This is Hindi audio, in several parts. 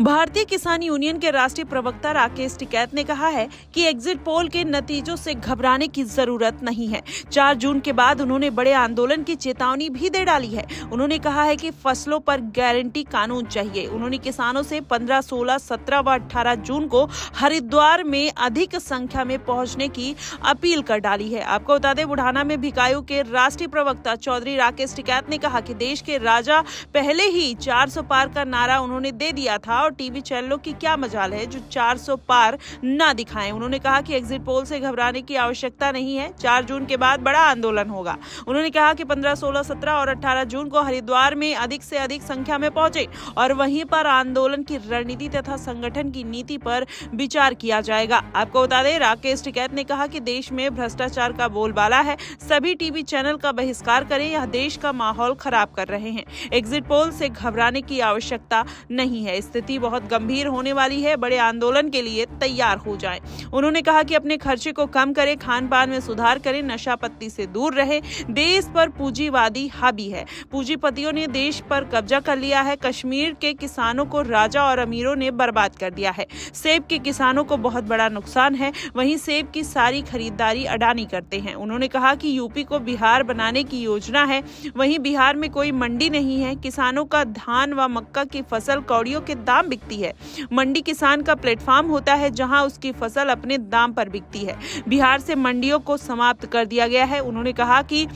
भारतीय किसान यूनियन के राष्ट्रीय प्रवक्ता राकेश टिकैत ने कहा है कि एग्जिट पोल के नतीजों से घबराने की जरूरत नहीं है। 4 जून के बाद उन्होंने बड़े आंदोलन की चेतावनी भी दे डाली है। उन्होंने कहा है कि फसलों पर गारंटी कानून चाहिए। उन्होंने किसानों से 15, 16, 17 व 18 जून को हरिद्वार में अधिक संख्या में पहुंचने की अपील कर डाली है। आपको बता दें, बुढ़ाना में भिकायू के राष्ट्रीय प्रवक्ता चौधरी राकेश टिकैत ने कहा कि देश के राजा पहले ही 400 पार का नारा उन्होंने दे दिया था और टीवी चैनलों की क्या मजाल है जो 400 पार ना दिखाएं। उन्होंने कहा कि एग्जिट पोल से घबराने की आवश्यकता नहीं है। 4 जून के बाद बड़ा आंदोलन होगा। उन्होंने कहा कि 15, 16, 17 और 18 जून को हरिद्वार में अधिक से अधिक संख्या में पहुंचे और वहीं पर आंदोलन की रणनीति तथा संगठन की नीति पर विचार किया जाएगा। आपको बता दें, राकेश टिकैत ने कहा कि देश में भ्रष्टाचार का बोलबाला है। सभी टीवी चैनल का बहिष्कार करें, यह देश का माहौल खराब कर रहे हैं। एग्जिट पोल से घबराने की आवश्यकता नहीं है। स्थिति बहुत गंभीर होने वाली है। बड़े आंदोलन के लिए तैयार हो जाएं। उन्होंने कहा कि अपने खर्चे को कम करें, खान पान में सुधार करें, नशा पत्ती से दूर रहे। देश पर पूंजीवादी हावी है। पूंजीपतियों ने देश पर कब्जा कर लिया है। कश्मीर के किसानों को राजा और अमीरों ने बर्बाद कर दिया है। सेब के किसानों को बहुत बड़ा नुकसान है। वहीं सेब की सारी खरीदारी अडानी करते हैं। उन्होंने कहा कि यूपी को बिहार बनाने की योजना है। वहीं बिहार में कोई मंडी नहीं है। किसानों का धान व मक्का की फसल कौड़ियों के दाम बिकती है। मंडी किसान का प्लेटफॉर्म होता है जहां उसकी फसल अपने दाम पर बिकती है। बिहार से मंडियों को समाप्त कर दिया गया है। उन्होंने कहा कि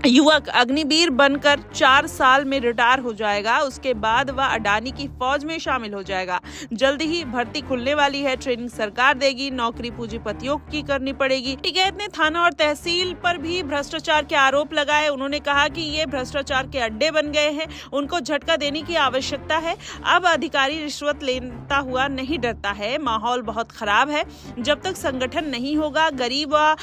युवक अग्निवीर बनकर 4 साल में रिटायर हो जाएगा। उसके बाद वह अडानी की फौज में शामिल हो जाएगा। जल्द ही भर्ती खुलने वाली है। ट्रेनिंग सरकार देगी। नौकरी पूंजीपतियों की करनी पड़ेगी। टिकैत ने थाना और तहसील पर भी भ्रष्टाचार के आरोप लगाए। उन्होंने कहा कि ये भ्रष्टाचार के अड्डे बन गए हैं। उनको झटका देने की आवश्यकता है। अब अधिकारी रिश्वत लेता हुआ नहीं डरता है। माहौल बहुत खराब है। जब तक संगठन नहीं होगा, गरीब व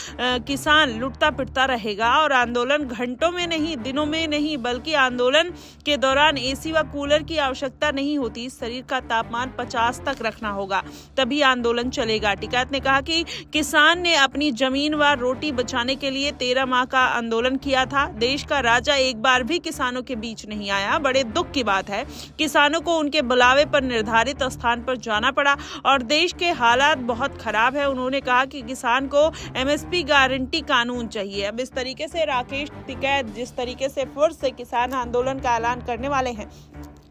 किसान लुटता पिटता रहेगा और आंदोलन घंटों में नहीं, दिनों में नहीं, बल्कि आंदोलन के दौरान एसी व कूलर की आवश्यकता नहीं होती। शरीर का तापमान 50 तक रखना होगा, तभी आंदोलन चलेगा। टिकैत ने कहा कि किसान ने अपनी जमीन व रोटी बचाने के लिए 13 माह का आंदोलन किया था। देश का राजा एक बार भी किसानों के बीच नहीं आया। बड़े दुख की बात है। किसानों को उनके बुलावे पर निर्धारित स्थान पर जाना पड़ा और देश के हालात बहुत खराब है। उन्होंने कहा कि किसान को एमएसपी गारंटी कानून चाहिए। अब इस तरीके से राकेश टिकैत जिस तरीके से फिर से किसान आंदोलन का ऐलान करने वाले हैं,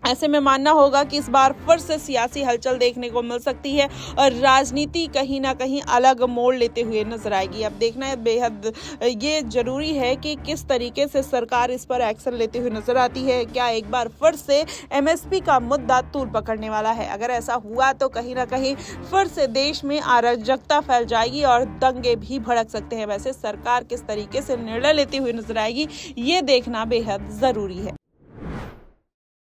ऐसे में मानना होगा कि इस बार फिर से सियासी हलचल देखने को मिल सकती है और राजनीति कहीं ना कहीं अलग मोड़ लेते हुए नजर आएगी। अब देखना है, बेहद ये जरूरी है कि किस तरीके से सरकार इस पर एक्शन लेते हुए नजर आती है। क्या एक बार फिर से एमएसपी का मुद्दा तूल पकड़ने वाला है? अगर ऐसा हुआ तो कहीं ना कहीं फिर से देश में अराजकता फैल जाएगी और दंगे भी भड़क सकते हैं। वैसे सरकार किस तरीके से निर्णय लेते हुए नजर आएगी, ये देखना बेहद जरूरी है।